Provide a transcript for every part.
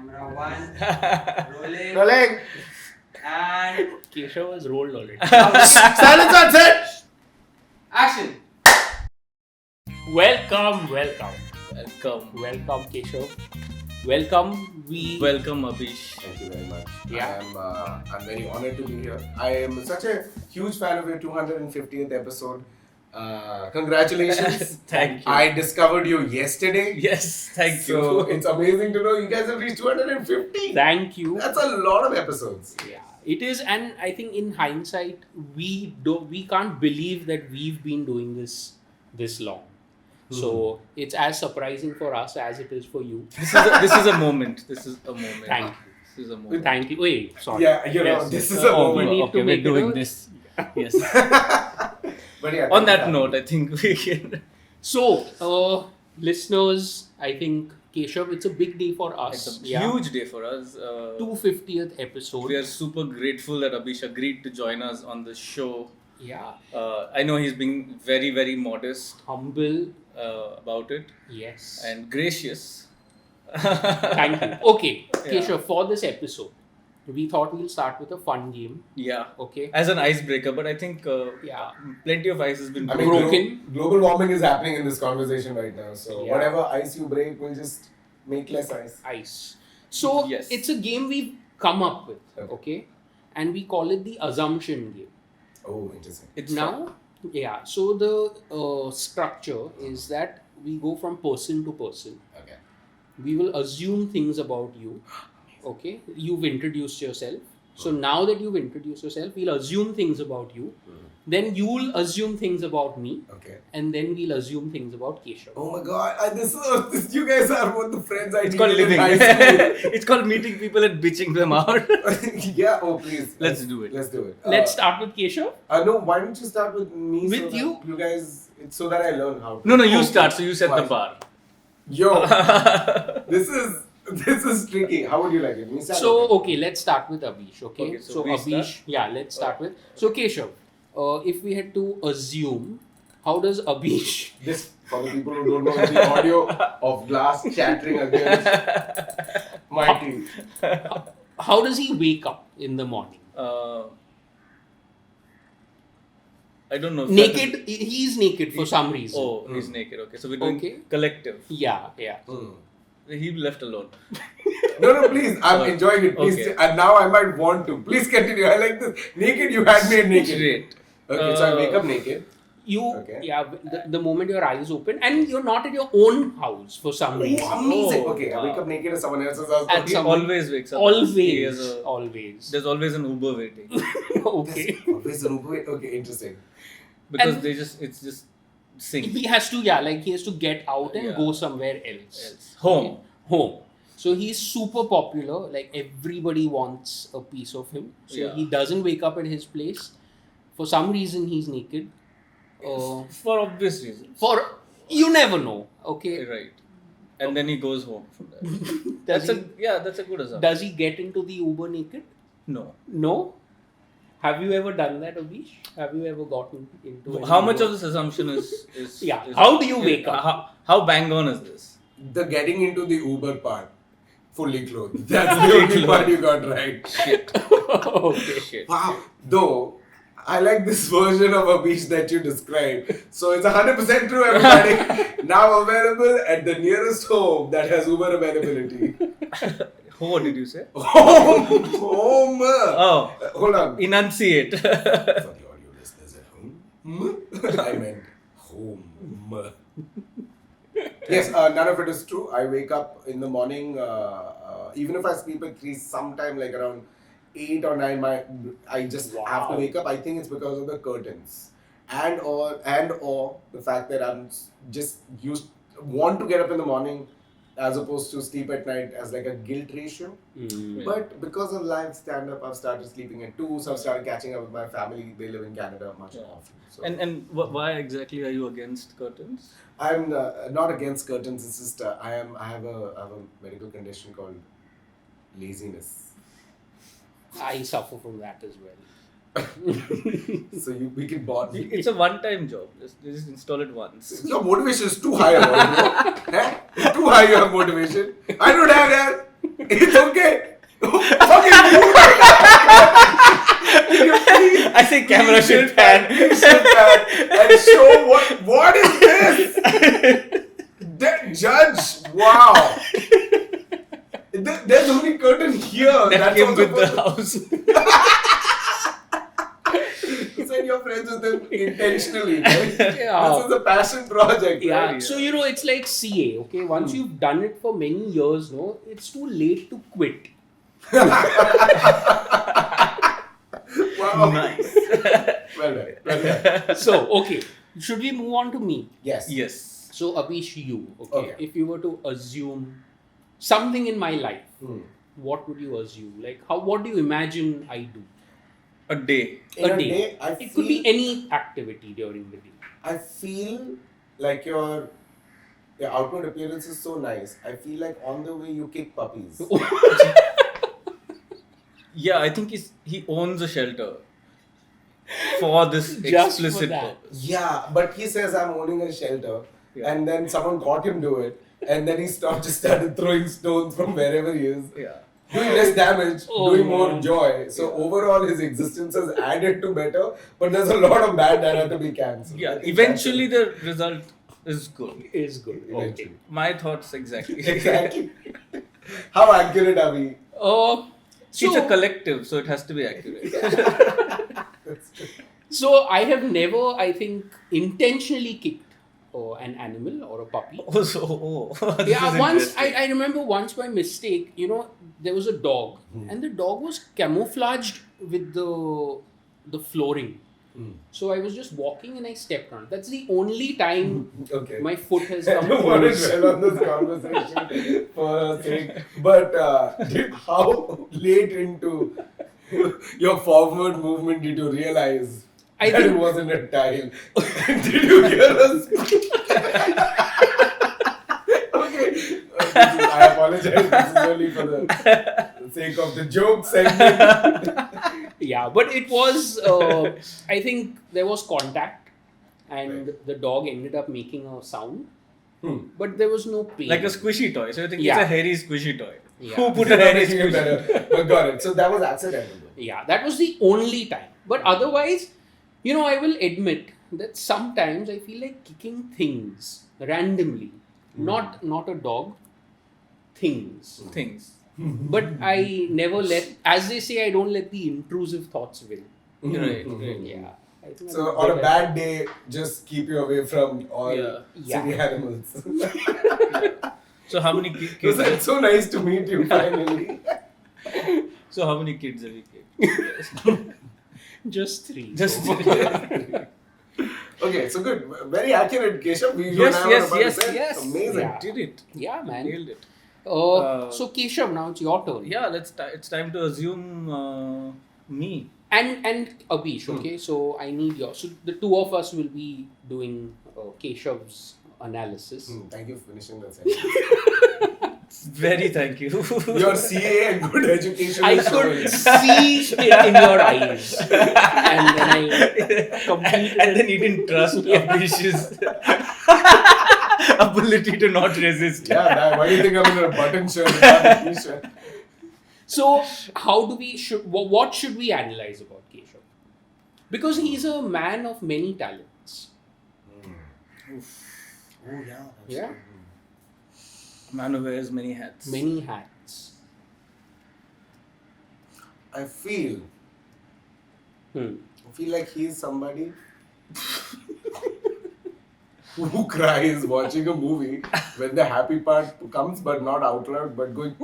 Camera one, rolling, Rolling. and Keshav was rolled already. Silence on set. action! Welcome, Keshav. Welcome, Welcome, Abish. Thank you very much. Yeah. I'm very honored to be here. I am such a huge fan of your 250th episode. Congratulations. Thank you. I discovered you yesterday. Yes, thank So you. it's amazing to know you guys have reached 250. Thank you. That's a lot of episodes. Yeah, it is, and I think in hindsight, we can't believe that we've been doing this long. So it's as surprising for us as it is for you. This is a moment. Thank you. This is a moment. Thank you. Wait, sorry. Yeah, Yes. this is a moment. need to Okay, make we're it doing a- this. Yes. But yeah, On that note, I think we can. So, listeners, I think Keshav, it's a big day for us. It's a huge day for us. 250th episode. We are super grateful that Abish agreed to join us on the show. Yeah. I know he's being very, very modest Humble. about it Yes. and gracious. Thank you. Okay, Yeah. Keshav, for this episode, we thought we'll start with a fun game. Yeah. Okay. As an icebreaker, but I think Yeah. plenty of ice has been I mean, Broken. global warming is happening in this conversation right now. So Yeah. whatever ice you break will just make less ice. Ice. So, Yes. it's a game we've come up with. Okay. Okay. And we call it the assumption game. Oh, interesting. It's Now, yeah. So, the structure is that we go from person to person. Okay. We will assume things about you. Okay, you've introduced yourself. So now that you've introduced yourself, we'll assume things about you. Then you'll assume things about me, Okay. and then we'll assume things about Keshav. Oh my god, this you guys are both the friends I It's called needed in living. high school. It's called meeting people and bitching them out. Yeah, oh please. Let's do it. Let's do it. Let's start with Keshav. No, why don't you start with me? With so that you? You guys, so that I learn how to. No, you Okay. start. So you set the Fine. bar. Yo, this is tricky. How would you like it? Me start So with it? okay, let's start with Abish. Okay, Okay, so so we Abish, start? yeah, let's start with. So Keshav, if we had to assume, how does Abish? This, for the people who don't know, is the audio of glass chattering against my teeth. How does he wake up in the morning? I don't know. Naked. He's naked for some reason. Oh, he's naked. Okay, so we're doing Okay. collective. Yeah. He left alone. No, please. I'm Oh, enjoying it. Please, okay. and now I might want to. Please continue. I like this. Naked, you had me at naked. Great. Okay, so I wake up naked. You, Okay. yeah, the moment your eyes open, and you're not at your own house for some Oh, reason. amazing. Oh, Okay, I wow. wake up naked at someone else's house. At Okay. some- Always wakes up. He Always, has a- always. There's always an Uber waiting Okay. Always an Uber. Okay, interesting. because And- it's just sync. He has to, he has to get out and Yeah. go somewhere else. Home. Okay. Home. So he's super popular. Like everybody wants a piece of him. So Yeah. he doesn't wake up at his place. For some reason, he's naked. For obvious reasons. For you never know. Okay. Right. And then he goes home from there. Does That's a good assumption. Does he get into the Uber naked? No. No. Have you ever done that, Abish? Have you ever gotten into an How Uber? much of this assumption is Yeah. How do you wake up? How bang on is this? The getting into the Uber part, fully clothed. That's the only part you got right. Shit. Okay. Shit. Wow. Though, I like this version of Abish that you described. So it's 100% true, everybody. Now available at the nearest home that has Uber availability. What did you say? Home. Oh, Hold on. enunciate. For the audio listeners at home, I meant home. Yes, none of it is true. I wake up in the morning, even if I sleep at 3, sometime like around 8 or 9, I just have to Wow. wake up. I think it's because of the curtains. And or the fact that I'm just want to get up in the morning as opposed to sleep at night as like a guilt ratio. Mm. But because of live stand-up, I've started sleeping at 2, so I've started catching up with my family. They live in Canada much more often. So And why exactly are you against curtains? I'm not against curtains. It's just I have a medical condition called laziness. I suffer from that as well. So we can bond. It's a one-time job. Just install it once. Your motivation is too high, bro. Too high. You have motivation. I don't have that. It's okay. Fucking move. I say camera should pan. Please sit back and show what is this? Judge, wow. There's only curtain here. That That's came also with the house. You said you're friends with him intentionally, right? Yeah. This is a passion project, Yeah. right? So it's like CA. Okay, once you've done it for many years, no, it's too late to quit. Wow. Nice. Well done. Well done. So okay, should we move on to me? Yes. Yes. So Abish, you Okay. If you were to assume something in my life, Hmm. what would you assume? Like what do you imagine I do? A day. In A day. I It could be any activity during the day. I feel like your outward appearance is so nice. I feel like on the way you kick puppies. Yeah, I think he owns a shelter for this Just for explicit that. purpose. Yeah, but he says I'm owning a shelter, Yeah. and then someone got him to it, and then he just started throwing stones from wherever he is, Yeah. doing less damage, Oh, doing more man. joy. So overall, his existence has added to better, but there's a lot of bad that had to be cancelled. Yeah. I think Eventually, the result is good. Is good. Okay. Eventually. My thoughts exactly. Exactly. How accurate are we? It's a collective, so it has to be accurate. That's true. So I have never, I think, intentionally kicked an animal or a puppy. Also, this Yeah, is once interesting. I remember once by mistake, there was a dog, and the dog was camouflaged with the flooring. So I was just walking and I stepped on it. That's the only time Okay. my foot has I come don't want to close. dwell on this conversation for a sake, but how late into your forward movement did you realize I that think- it wasn't a tile? Did you hear us? Okay, I apologize. This is only for the sake of the joke segment. Yeah, but it was, I think there was contact, and Right. the dog ended up making a sound, Hmm. but there was no pain. Like a squishy toy. So I think Yeah. it's a hairy squishy toy. Yeah. Who put a hairy Making it squishy? better, but got it. So that was accidental. Yeah, that was the only time. But otherwise, I will admit that sometimes I feel like kicking things randomly. Not a dog, things. Things. But I never as they say, I don't let the intrusive thoughts win. Right. Yeah. I think So I'm on a good bad day, just keep you away from all Yeah. city animals. So how many It was kids? like, so nice to meet you finally. So how many kids have you kicked? Just 3. Just so far. Okay, so good. Very accurate, Keshav. You and I were about to say. yes. Amazing. Yeah. Did it? Yeah, man. Nailed it. So Keshav, now it's your turn. Yeah, it's time to assume me. And Abish, okay? So I need so the two of us will be doing Keshav's analysis. Thank you for finishing that sentence. Very thank you. Your CA and good education. I is could showing. see it in your eyes. And then I completed and then you didn't trust Abish's ability to not resist. Yeah, why do you think I'm in a button shirt and not a t-shirt? So how do what should we analyze about Keshav? Because he's a man of many talents. Oh, yeah. Yeah. Man who wears many hats. Many hats. I feel like he's somebody who cries watching a movie when the happy part comes, but not out loud, but going.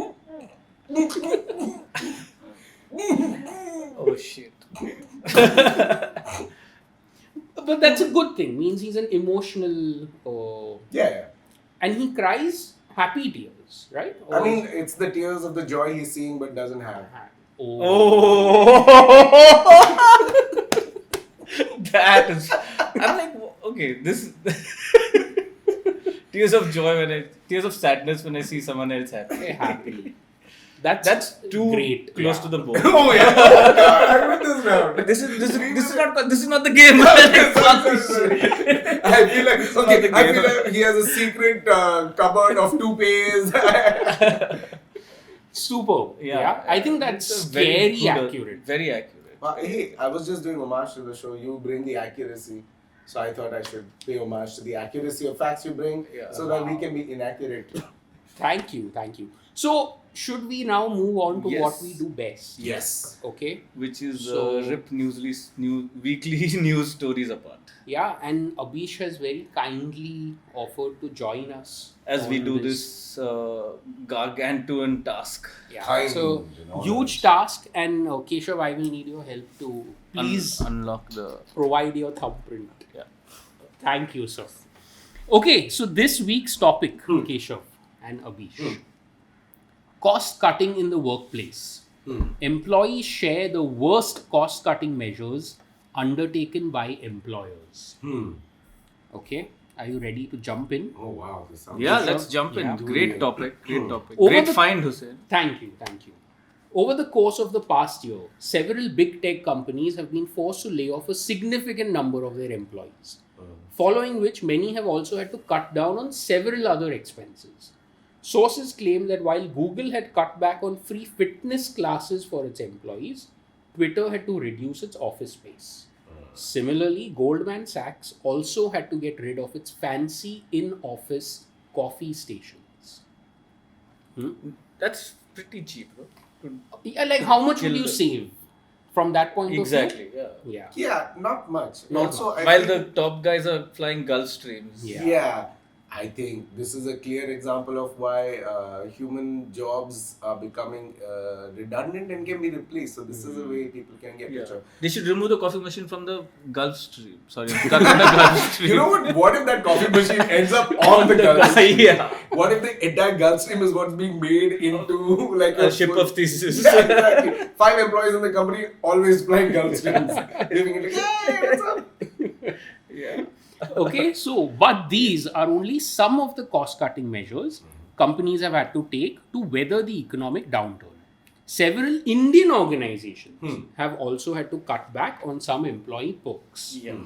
Oh shit. But that's a good thing. Means he's an emotional Yeah. and he cries happy tears, right? I mean, it's the tears of the joy he's seeing but doesn't have. Oh. That is. I'm like, okay, this. Tears of joy tears of sadness when I see someone else happy. Happy. That's too great. close yeah. to the bone. Oh yeah, I'm with this now. But this is not the game. I feel like I feel like he has a secret cupboard of toupees. Superb. Yeah. I think that's it's a very scary good, accurate. Very accurate. Hey, I was just doing homage to the show. You bring the accuracy. So I thought I should pay homage to the accuracy of facts you bring so that we can be inaccurate. Thank you. So, should we now move on to what Yes. we do best? Yes. Okay. Which is So- rip weekly news stories apart. Yeah, and Abish has very kindly offered to join us As we on do this gargantuan task. Yeah. Kind So and huge task, and Keshav, I will need your help to please Unlock the... provide your thumbprint. Yeah. Thank you, sir. Okay, so this week's topic, Keshav and Abish. Cost cutting in the workplace. Employees share the worst cost cutting measures undertaken by employers. Okay, are you ready to jump in? Oh wow, this sounds Yeah, Sure. let's jump in. Yeah. Great topic. Over Great the- find, Hussein. Thank you. Over the course of the past year, several big tech companies have been forced to lay off a significant number of their employees, following which many have also had to cut down on several other expenses. Sources claim that while Google had cut back on free fitness classes for its employees, Twitter had to reduce its office space. Similarly, Goldman Sachs also had to get rid of its fancy in-office coffee stations. That's pretty cheap, bro. Yeah, like how much would Kill you the- save from that point Exactly, yeah. of view? Yeah. Yeah, not much. Not Also, I While think- the top guys are flying Gulf Streams. Yeah. I think this is a clear example of why human jobs are becoming redundant and can be replaced. So this is a way people can get richer. They should remove the coffee machine from the Gulf Stream. Sorry, Calcutta Gulf Stream. You know what? What if that coffee machine ends up on the Gulf Stream? Yeah. What if the entire Gulf Stream is what's being made into like A ship full- of thesis. Yeah, exactly. 5 employees in the company always flying Gulf Streams. Living like, hey, what's up? Yeah. Okay, so but these are only some of the cost cutting measures companies have had to take to weather the economic downturn. Several Indian organizations have also had to cut back on some employee perks. Yeah.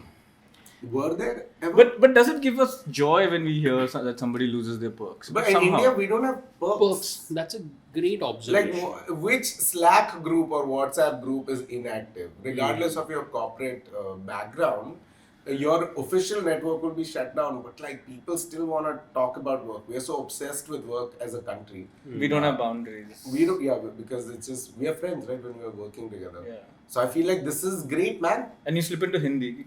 Were there ever? But does it give us joy when we hear that somebody loses their perks? But in Somehow. India, we don't have perks. Perks, that's a great Like, observation. which Slack group or WhatsApp group is inactive? Regardless of your corporate background, your official network will be shut down. But like, people still want to talk about work. We are so obsessed with work as a country. We don't have boundaries. We don't, yeah, because it's just, we are friends, right, when we are working together. Yeah. So I feel like this is great, man. And you slip into Hindi.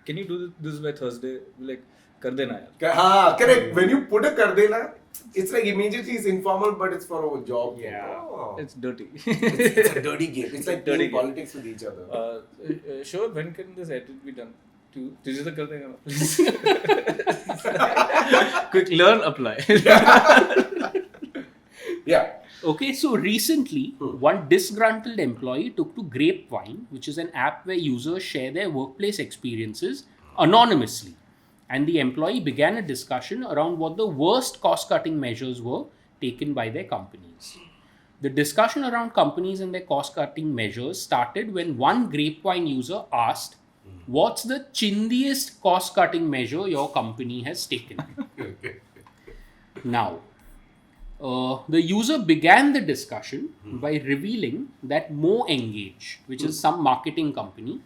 Can you do this by Thursday? Like, kar dena yaar. Correct. When you put a kar dena, it's like immediately it's informal, but it's for a job. Yeah. Oh. It's dirty. It's a dirty game. It's like Dirty playing game. politics with each other. Sure, when can this edit be done? Tuesday tak kar dega na. Quick, learn, apply. Yeah. Okay, so recently, one disgruntled employee took to Grapevine, which is an app where users share their workplace experiences anonymously. And the employee began a discussion around what the worst cost-cutting measures were taken by their companies. The discussion around companies and their cost-cutting measures started when one Grapevine user asked, "What's the chindiest cost-cutting measure your company has taken?" Now, the user began the discussion by revealing that Mo Engage, which is some marketing company,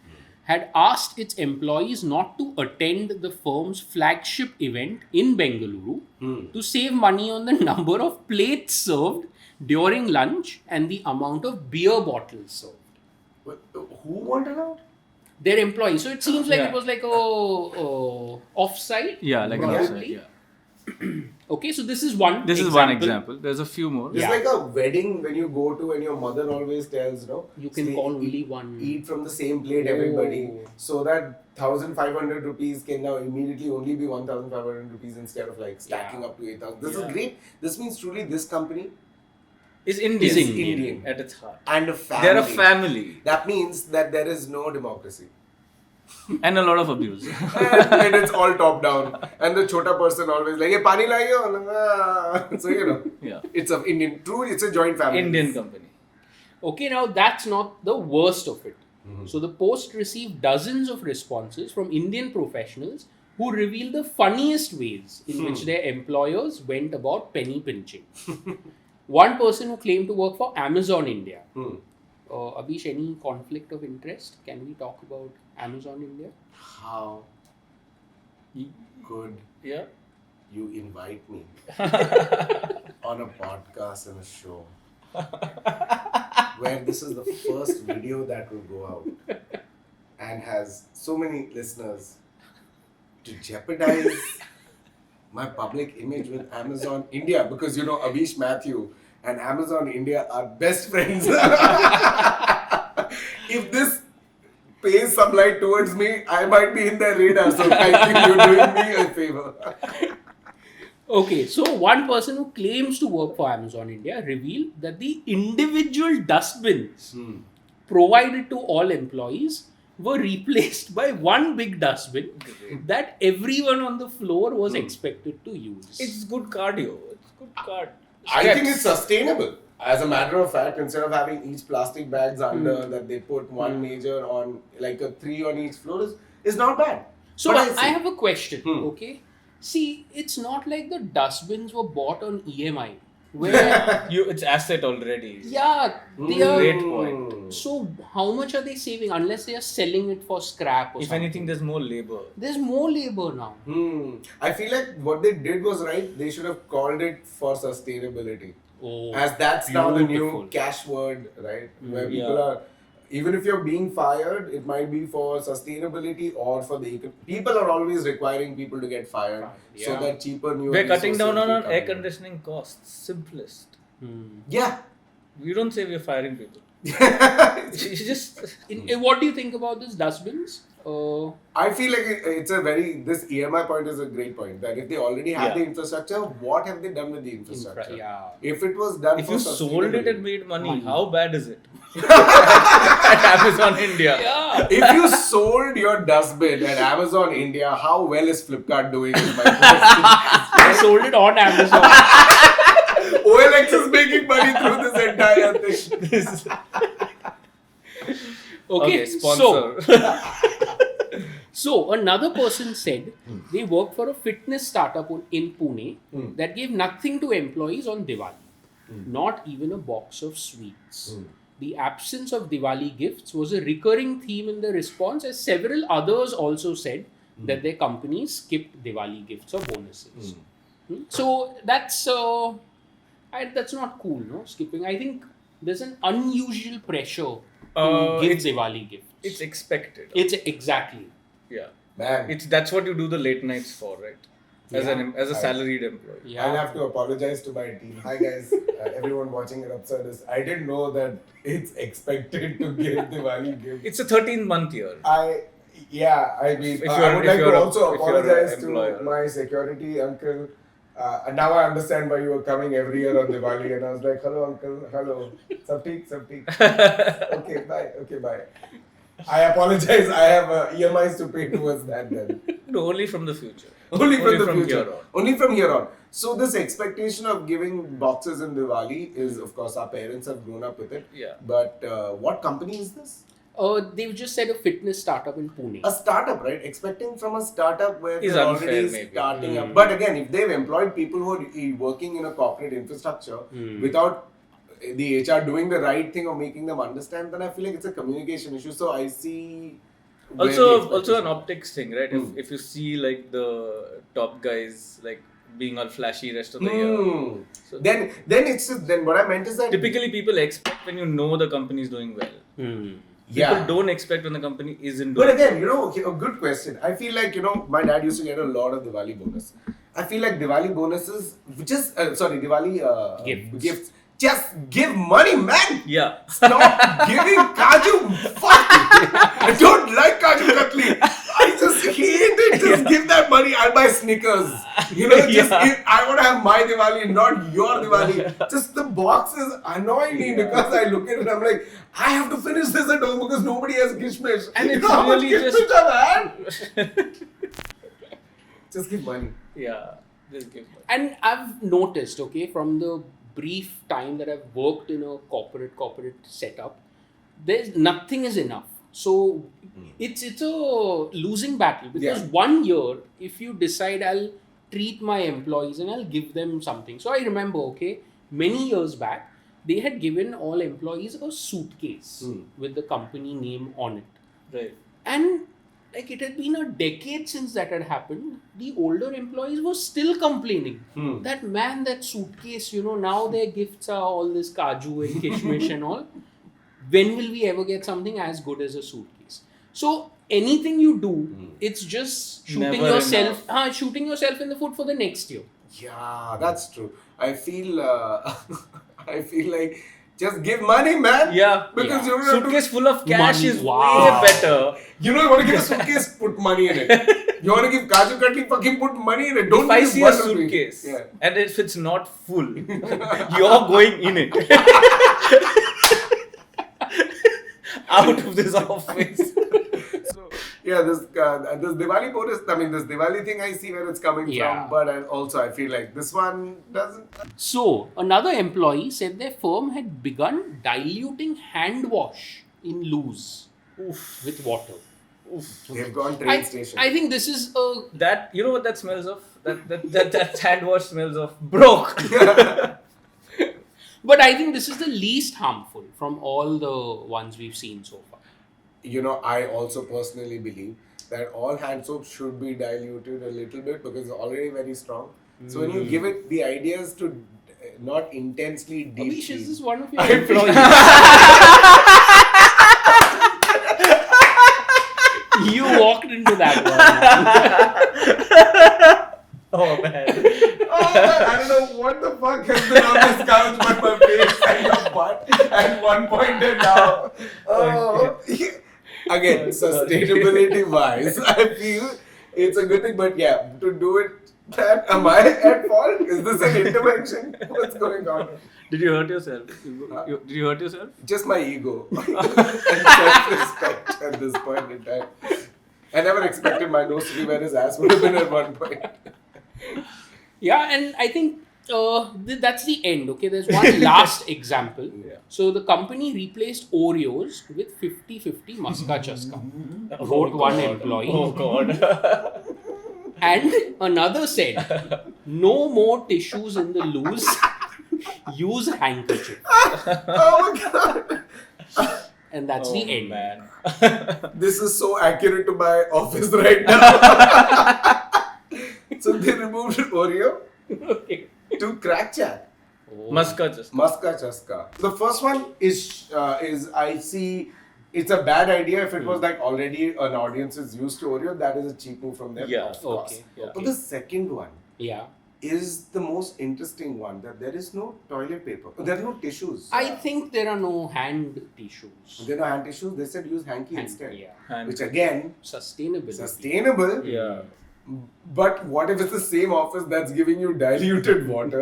had asked its employees not to attend the firm's flagship event in Bengaluru to save money on the number of plates served during lunch and the amount of beer bottles served. But, who wanted out? Their employees. So it seems like Yeah. it was like a offsite. Yeah, like an probably. offsite, yeah. Okay, so this is one. This is one example. There's a few more. It's Yeah. like a wedding when you go to and your mother always tells, no, You can stay- call only one. Eat from the same plate, everybody. Oh. So that 1,500 rupees can now immediately only be 1,500 rupees instead of like stacking Yeah. up to 8,000. This Yeah. is great. This means truly this company Is Indian. Is Indian. At its heart. and a family. They're a family. That means that there is no democracy. And a lot of abuse. And it's all top down. And the chota person always like, hey, pani laiyo. So, you know, Yeah. it's a Indian, true, it's a joint family. Indian company. Okay, now that's not the worst of it. So the post received dozens of responses from Indian professionals who reveal the funniest ways in which their employers went about penny pinching. one person who claimed to work for Amazon India. Hmm. Abish, any conflict of interest? Can we talk about Amazon India? How could Yeah. you invite me on a podcast and a show where this is the first video that will go out and has so many listeners to jeopardize my public image with Amazon India, because Abish Mathew and Amazon India are best friends. If this pays some light towards me, I might be in their radar. So I think you're doing me a favor. Okay, so one person who claims to work for Amazon India revealed that the individual dustbins provided to all employees were replaced by one big dustbin that everyone on the floor was expected to use. It's good cardio. It's good card. I think it's sustainable. As a matter of fact, instead of having each plastic bags under that they put one major on, like a 3 on each floor, is not bad. So But I have a question, okay? See, it's not like the dustbins were bought on EMI. Where, It's asset already. yeah, they are... Great point. So how much are they saving unless they are selling it for scrap or If something? anything, there's more labor. There's more labor now. I feel like what they did was right. They should have called it for sustainability. Oh, As that's now the beautiful. new cash word, right? Where people Yeah. are, even if you're being fired, it might be for sustainability or for the people are always requiring people to get fired so Yeah. that cheaper new. We're cutting resources down on will our come air in. conditioning costs. Simplest. Yeah. We don't say we're firing people. You just What do you think about this dustbins? I feel like this EMI point is a great point, that if they already have Yeah. the infrastructure, what have they done with the infrastructure? Yeah. If it was done if for you sold it and sustainability- made money, how bad is it? At Amazon India. Yeah. If you sold your dustbin at Amazon India, how well is Flipkart doing? Is my question. I sold it on Amazon. OLX is making money through this entire thing. Okay, sponsor. So another person said they work for a fitness startup in Pune that gave nothing to employees on Diwali, not even a box of sweets. The absence of Diwali gifts was a recurring theme in the response, as several others also said that their companies skipped Diwali gifts or bonuses. So that's not cool, no? Skipping. I think there's an unusual pressure to give Diwali gifts. It's expected. It's exactly. Yeah. Man, That's what you do the late nights for, right? As a salaried employee. Yeah. I'll have to apologize to my team. Hi guys, everyone watching it upside this. I didn't know that it's expected to give Diwali gifts. It's a 13-month year. I mean, If I you're- would if like to you're a- also if you're a apologize to employer. my security uncle. And now I understand why you were coming every year on Diwali, and I was like, hello uncle, hello, sab theek. Okay, bye. I apologize, I have EMIs to pay towards that then. No, only from the future. Only from the from future. here on. Only from here on. So this expectation of giving boxes in Diwali is, of course, our parents have grown up with it. Yeah. But what company is this? They've just said a fitness startup in Pune. A startup, right? Expecting from a startup where Is they're unfair, already maybe. starting up. But again, if they've employed people who are working in a corporate infrastructure without the HR doing the right thing or making them understand, then I feel like it's a communication issue. So I see. where the Also expectation- an optics thing, right? If you see like the top guys like being all flashy rest of the year. So Then it's just, then what I meant is that typically people expect when you know the company is doing well. yeah. People don't expect when the company isn't But doing again, okay, a good question. I feel like, my dad used to get a lot of Diwali bonus. I feel like Diwali bonuses, Diwali gifts. Just give money, man! Yeah. Stop giving Kaju. Fuck! I don't like Kaju Katli. I just hate it. Just give that money. I'll buy Snickers. I want to have my Diwali, not your Diwali. Just the boxes annoy me because I look at it and I'm like, I have to finish this at home because nobody has Gishmish. And it's You know how much really Gishmish I've had? Just give money. Yeah. Just give money. And I've noticed, okay, from the brief time that I've worked in a corporate setup, nothing is enough. So it's a losing battle because 1 year, if you decide I'll treat my employees and I'll give them something. So I remember, okay, many years back, they had given all employees a suitcase with the company name on it. Right. And like it had been a decade since that had happened. The older employees were still complaining that man, that suitcase, now their gifts are all this kaju and kishmish and all. When will we ever get something as good as a suitcase? So anything you do, it's just shooting Never yourself in the foot for the next year. Yeah, that's true. I feel I feel like just give money, man. Yeah. Because Yeah. you don't have to. Suitcase full of cash Money, is wow. way better. You don't want to give a suitcase, put money in it. You want to give kaju katli, fucking put money in it. Don't If I give see a 1 rupee. suitcase Yeah. and if it's not full, you're going in it. Out of this office. So yeah, this Diwali bonus. I mean, this Diwali thing I see where it's coming Yeah. from, but I feel like this one doesn't. So another employee said their firm had begun diluting hand wash in loos with water. They've gone train station. I think this is a That, you know what that smells of? That hand wash smells of broke. But I think this is the least harmful from all the ones we've seen so far. I also personally believe that all hand soaps should be diluted a little bit because it's already very strong. So when you give it, the idea is to not intensely deep Abish, clean. is this one of your I feel- employees? You walked into that one. Oh man. Oh, I don't know what the fuck has been on this couch, but my face and your butt at one point and now. Oh. Again, sustainability wise, I feel it's a good thing, but yeah, to do it, am I at fault? Is this an intervention? What's going on? Did you hurt yourself? Did you hurt yourself? Just my ego and self-respect at this point in time. I never expected my nose to be where his ass would have been at one point. Yeah, and I think that's the end. Okay, there's one last example. Yeah. So the company replaced Oreos with 50-50 Maska Chaska. Wrote one employee. Oh god. And another said, no more tissues in the loose. Use handkerchief. Oh my god! And that's the end. Man. This is so accurate to my office right now. So they removed Oreo to crack chat. Maska just. Maska Chaska. The first one is I see it's a bad idea if it was like already an audience is used to Oreo. That is a cheap move from them. Yeah, Of course. okay, yeah. But the second one Yeah. is the most interesting one, that there is no toilet paper. There are no tissues. I think there are no hand tissues. There are no hand tissues. They said use hanky instead. Yeah. Hand. Which again, Sustainability. sustainable. Yeah. But what if it's the same office that's giving you diluted water,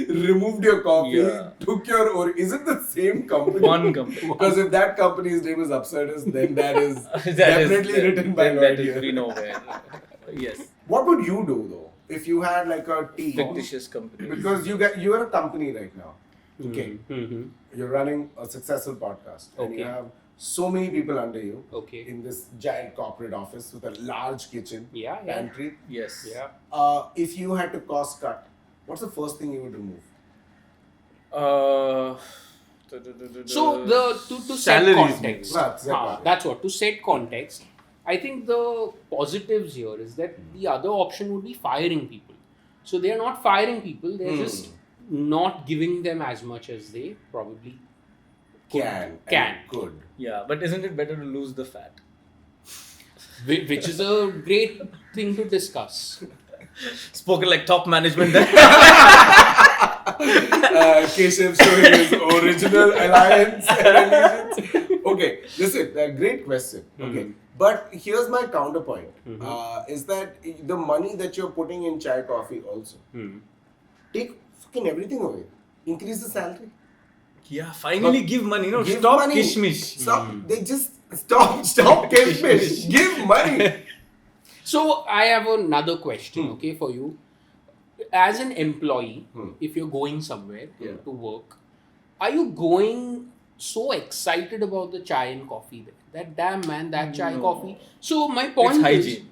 removed your coffee, Yeah. took your or is it the same company? One company. Because if that company's name is Absurdist, then that is That definitely is, written by then an that idea. is we know where. Yes. What would you do though if you had like a team? Fictitious company. Because you are a company right now. Okay. Mm-hmm. You're running a successful podcast. And you Okay. have so many people under you Okay. in this giant corporate office with a large kitchen, Yeah, yeah. pantry. Yes. Yeah. If you had to cost cut, what's the first thing you would remove? So to set Salaries context, maybe. that's what, to set context, I think the positives here is that the other option would be firing people. So they are not firing people; they're just not giving them as much as they probably Can. Can. And could. Yeah, but isn't it better to lose the fat? which is a great thing to discuss. Spoken like top management there. Keshav showing his original alliance and allegiance. Okay, listen, great question. Okay, but here's my counterpoint: is that the money that you're putting in chai coffee also take fucking everything away. Increase the salary. Yeah, finally give money. No, Give stop money. kishmish. Stop. They just stop kishmish. Give money. So I have another question, okay, for you. As an employee, if you're going somewhere to work, are you going so excited about the chai and coffee there? That damn man, that chai coffee. So my point It's is, hygiene.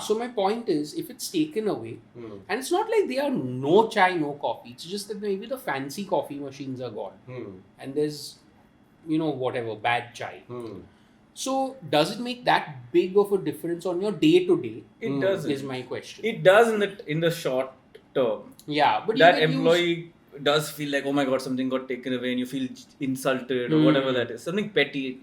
So my point is, if it's taken away, and it's not like there are no chai, no coffee. It's just that maybe the fancy coffee machines are gone, and there's, whatever bad chai. So does it make that big of a difference on your day to day? It doesn't. Is my question. It does in the short term. Yeah, but That employee does feel like, oh my god, something got taken away, and you feel insulted or whatever that is, something petty.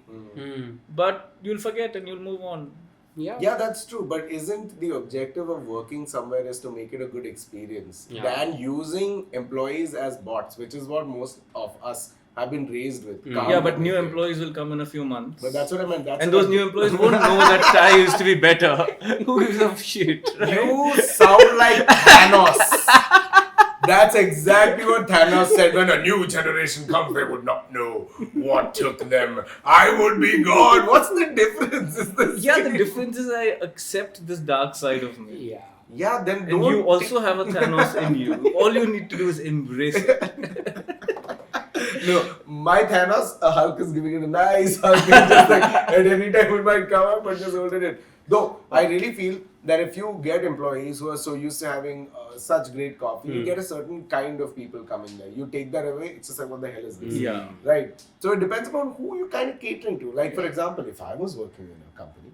But you'll forget and you'll move on. Yeah, that's true. But isn't the objective of working somewhere is to make it a good experience than using employees as bots, which is what most of us have been raised with. Yeah, but new employees will come in a few months. But that's what I meant. And those new employees won't know that chai used to be better. Who gives a shit? Right? You sound like Thanos. That's exactly what Thanos said. When a new generation comes, they would not know what took them. I would be gone. What's the difference? The difference is I accept this dark side of me. Yeah, then And don't. you also have a Thanos in you. All you need to do is embrace it. No, my Thanos, a Hulk is giving it a nice hug. Just like at any time it might come up, but just holding it. Though, I really feel that if you get employees who are so used to having such great coffee, you get a certain kind of people coming there. You take that away, it's just like, what the hell is this? Yeah. Right? So it depends upon who you're kind of catering to. Like, for example, if I was working in a company,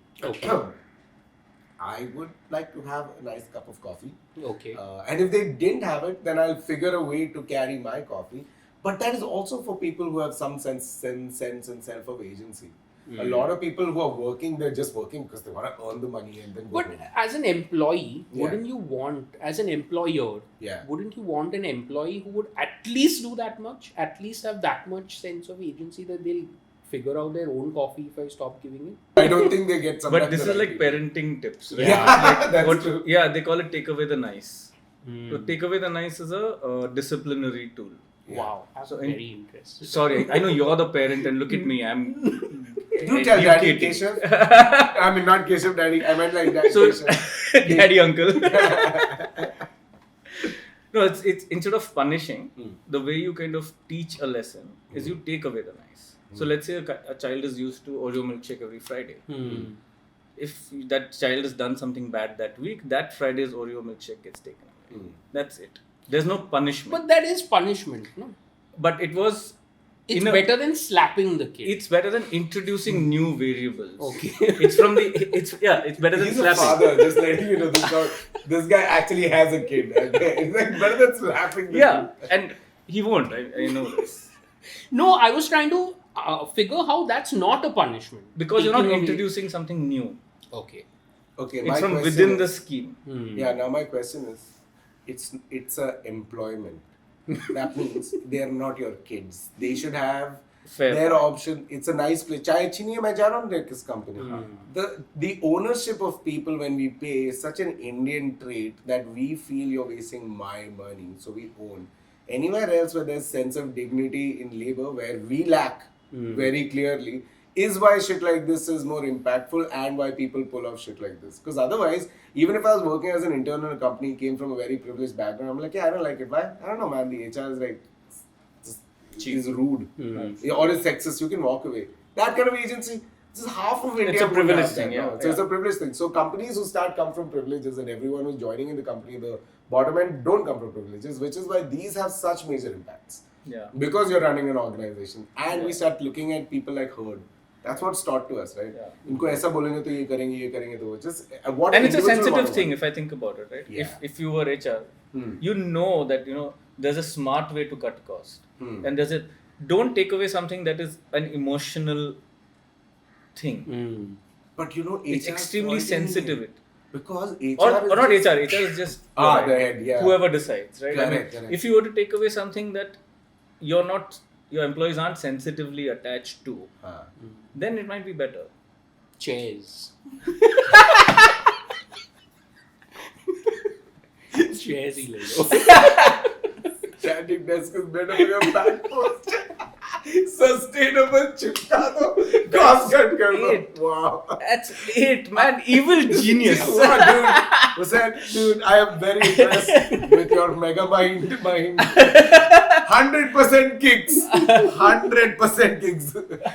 I would like to have a nice cup of coffee. Okay. And if they didn't have it, then I'll figure a way to carry my coffee. But that is also for people who have some sense and self of agency. A lot of people who are working, they're just working because they want to earn the money and then go But home. as an employee, wouldn't you want, as an employer, Yeah. wouldn't you want an employee who would at least do that much, at least have that much sense of agency that they'll figure out their own coffee if I stop giving it? I don't think they get some. But this is like parenting tips, right? Yeah, that's true. Yeah, they call it take away the nice. So take away the nice is a disciplinary tool. Wow, that's very interesting. Sorry, I know you're the parent and look at me, I'm Do tell Daddy educated. Keshav. I mean, not Keshav Daddy. I meant like Daddy So, Keshav. daddy uncle. No, it's instead of punishing, the way you kind of teach a lesson is you take away the nice. So let's say a child is used to Oreo milkshake every Friday. If that child has done something bad that week, that Friday's Oreo milkshake gets taken away. That's it. There's no punishment. But that is punishment, no? But it was... It's better than slapping the kid. It's better than introducing new variables. Okay. It's better than He's slapping. a father, just letting you know this guy actually has a kid. Okay? It's like better than slapping the Yeah, kid. and he won't. I know this. No, I was trying to figure how that's not a punishment. Because you're not Taking away- introducing something new. Okay. Okay, It's my from question within is, the scheme. Yeah, now my question is, it's a employment. That means they are not your kids. They should have Fair their point. option. It's a nice place. चाहे अच्छी नहीं है, मैं जा रहा हूँ किस company. The ownership of people when we pay is such an Indian trait that we feel you're wasting my money, so we own. Anywhere else where there's sense of dignity in labor, where we lack very clearly, is why shit like this is more impactful and why people pull off shit like this. Because otherwise, even if I was working as an intern in a company, came from a very privileged background, I'm like, yeah, I don't like it. Why? I don't know, man. The HR is like, is rude. Or is sexist. You can walk away. That kind of agency, this is half of India. It's a would privilege have that, thing, no? yeah, So it's a privilege thing. So companies who start come from privileges and everyone who's joining in the company, the bottom end don't come from privileges, which is why these have such major impacts. Yeah. Because you're running an organization and we start looking at people like herd. That's what's taught to us, right? Yeah. इनको ऐसा बोलेंगे तो ये करेंगे तो just what And it's a individual sensitive want to thing want. if I think about it, right? Yeah. If you were HR, you know that there's a smart way to cut cost, and don't take away something that is an emotional thing. But It's HR extremely sensitive. because HR Or not HR. HR is just the head, yeah. whoever decides, right? Correct. If you were to take away something that your employees aren't sensitively attached to, then it might be better. Chairs. Chairs ही ले लो. Standing desk is better for your back post. Sustainable चिपका दो, cost cut कर दो. It. Wow. That's it, man. Evil genius. Wow, dude, I am very impressed with your mega mind. 100% kicks. 100% kicks.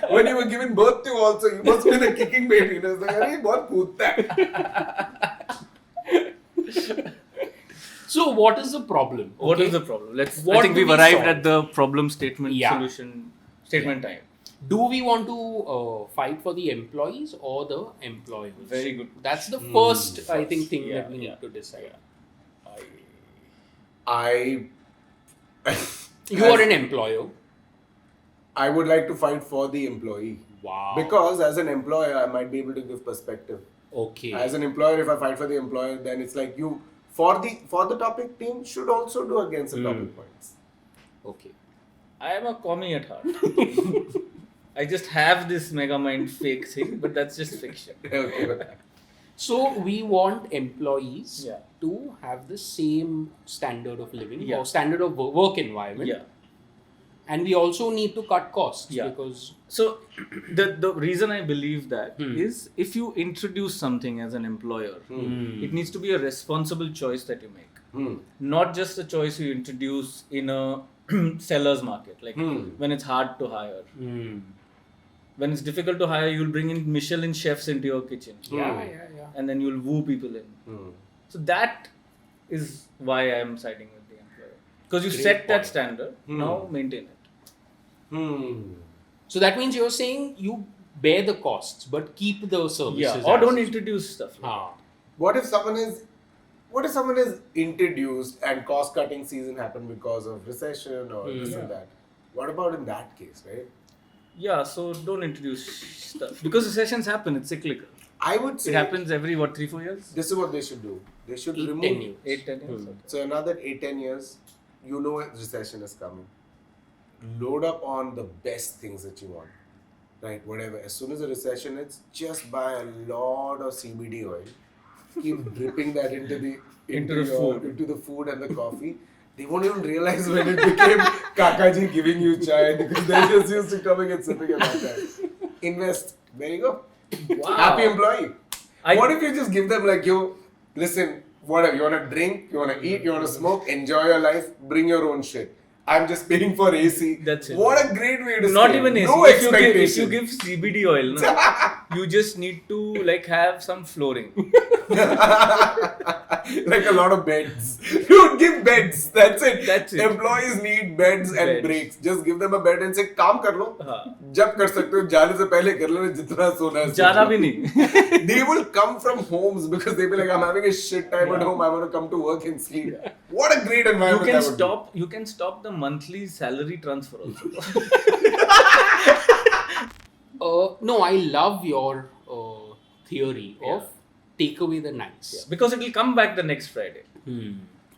When you were giving birth to also, you must have been a kicking baby. It was like, "Arey, bahut koodta hai." So what is the problem? What Okay? is the problem? I What think do we've we arrived solve? at the problem statement Yeah. solution statement time. Do we want to fight for the employees or the employers? Very good. That's the first, I think, thing Yeah, that we need yeah, to decide. I You are an employer. I would like to fight for the employee. Wow. Because as an employer, I might be able to give perspective. Okay. As an employer, if I fight for the employer, then it's like you for the topic team should also do against the topic points. Okay. I am a commie at heart. I just have this mega mind fake thing, but that's just fiction. Okay. So we want employees Yeah. to have the same standard of living Yeah. or standard of work environment. Yeah. And we also need to cut costs Yeah. because So the reason I believe that Hmm. is if you introduce something as an employer, it needs to be a responsible choice that you make. Not just a choice you introduce in a seller's market, like when it's hard to hire. When it's difficult to hire, you'll bring in Michelin chefs into your kitchen. yeah. And then you'll woo people in. So that is why I am siding with the employer. Because you Great set that point. standard, now maintain it. So that means you're saying you bear the costs but keep the services. Yeah, or don't as- introduce stuff. Like Ah. What if someone is introduced and cost cutting season happened because of recession or this and that? What about in that case, right? Yeah, so don't introduce stuff. Because recessions happen, it's cyclical. I would say It happens every, 3-4 years? this is what they should do. They should 10 remove years. 8-10 years. So another 8-10 years, you know a recession is coming. Load up on the best things that you want. Right, whatever. As soon as a recession hits, just buy a lot of CBD oil. Keep dripping that into the food and the coffee. They won't even realize when it became Kakaji giving you chai because they're just used to coming and sipping at that time. Invest. There you go. Wow. Happy employee. I- What if you just give them like, yo, listen, whatever, you want to drink, you want to eat, you want to smoke, enjoy your life, bring your own shit. I'm just paying for AC. That's it. What a great way to Not stay. even AC. No if you expectation. give CBD oil, no, you just need to have some flooring. Like a lot of beds. Dude, give beds. That's it. That's it. Employees need beds and Beds. breaks. Just give them a bed and say, काम कर लो. हाँ. जब कर सकते हो, जाने से पहले कर लो जितना सोना है. Jana bhi nahi. They will come from homes because they'll be like, I'm having a shit time at home. I want to come to work and sleep. What a great environment You can stop the monthly salary transfer also. No, I love your theory of take away the nice. Because it will come back the next Friday.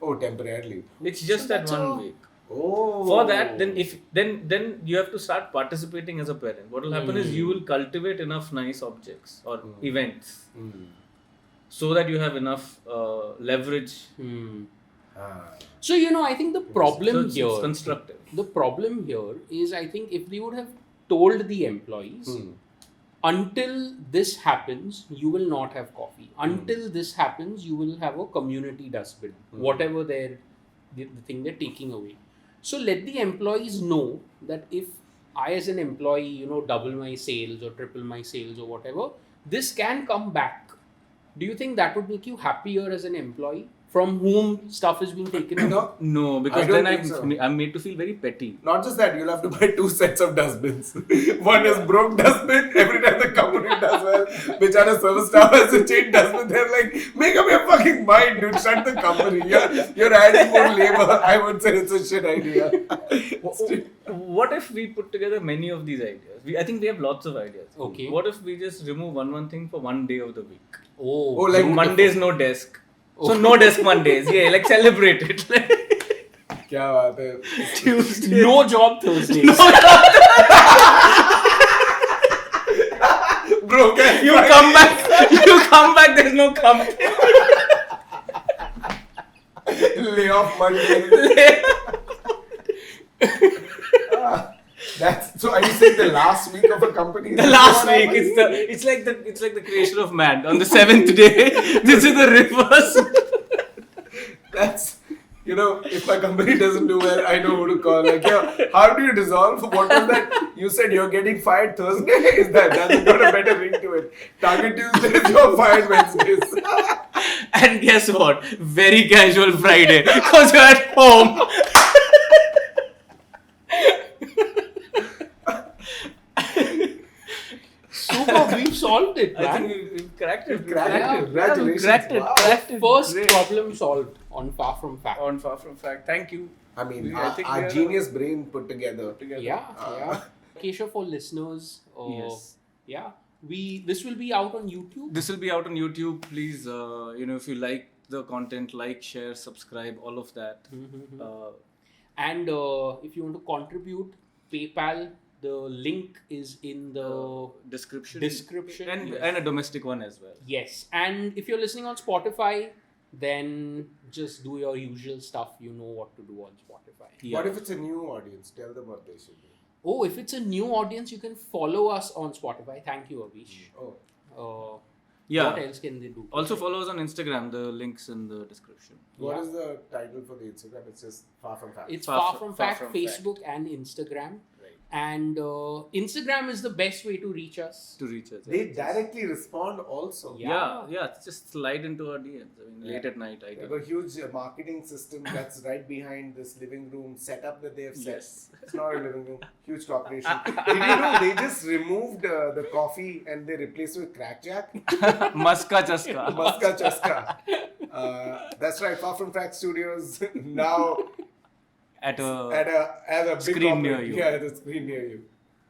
Oh, temporarily. It's just that that's 1 week. Oh. For that, then you have to start participating as a parent. What will happen is you will cultivate enough nice objects or events so that you have enough leverage. So, I think the problem So here, it's constructive. the problem here is I think if they would have told the employees, until this happens, you will not have coffee. Until this happens, you will have a community dustbin, whatever the thing they're taking away. So let the employees know that if I as an employee, double my sales or triple my sales or whatever, this can come back. Do you think that would make you happier as an employee from whom stuff is being taken away? No. No, I because don't then think so. I'm made to feel very petty. Not just that, you'll have to buy 2 sets of dustbins. One is broke dustbin, every time the company does well, Bichara service staff has to change dustbin. They're like, make up your fucking mind, dude, shut the company. You're adding more labor. I would say it's a shit idea. What if we put together many of these ideas? I think we have lots of ideas. Okay. What if we just remove one thing for 1 day of the week? Oh, like So Mondays, no desk. So no desk Mondays. Yeah, celebrate it. क्या बात है? Tuesday. no job Thursdays. Broke ass You Friday. come back, there's no company. Lay off Monday. That's so. Are you saying the last week of a company? The last week, it's like the creation of man. On the 7th day, this is the reverse. That's you know, if my company doesn't do well, I know who to call. Like, yeah, how do you dissolve? What was that? You said you're getting fired Thursday? Is that's got a better ring to it. Target Tuesdays, you're fired Wednesdays. And guess what? Very casual Friday because you're at home. Super, we've solved it, man. I think we've cracked it. Cracked it. Congratulations. Cracked it. Wow. Cracked it. First Great. problem solved on Far From Fact. On Far From Fact. Thank you. I mean, I think we our are- genius brain put together. Yeah. Keshav, for listeners, Yes. yeah, this will be out on YouTube. This will be out on YouTube. Please, if you like the content, like, share, subscribe, all of that. And if you want to contribute, PayPal, the link is in the Description. description. And a domestic one as well. Yes. And if you're listening on Spotify, then just do your usual stuff. You know what to do on Spotify. Yeah. What if it's a new audience? Tell them what they should do. Oh, if it's a new audience, you can follow us on Spotify. Thank you, Abish. Oh. Yeah. What else can they do? Also follow us on Instagram. The link's in the description. What is the title for the Instagram? It's just Far From Fact. It's Far Far From- From Far Fact, From Facebook and Instagram. Right. And Instagram is the best way to reach us. To reach us. They directly respond also. Yeah. Yeah. Just slide into our DMs. I mean, late at night. I They have do. a huge marketing system that's right behind this living room setup that they have set. Yes. It's not a living room, huge corporation. Did you know they just removed the coffee and they replaced it with crackjack? Maska chaska. Maska chaska. That's right, Far From Fact Studios now At a at a big Screen near corporate- you. Yeah, at a screen near you.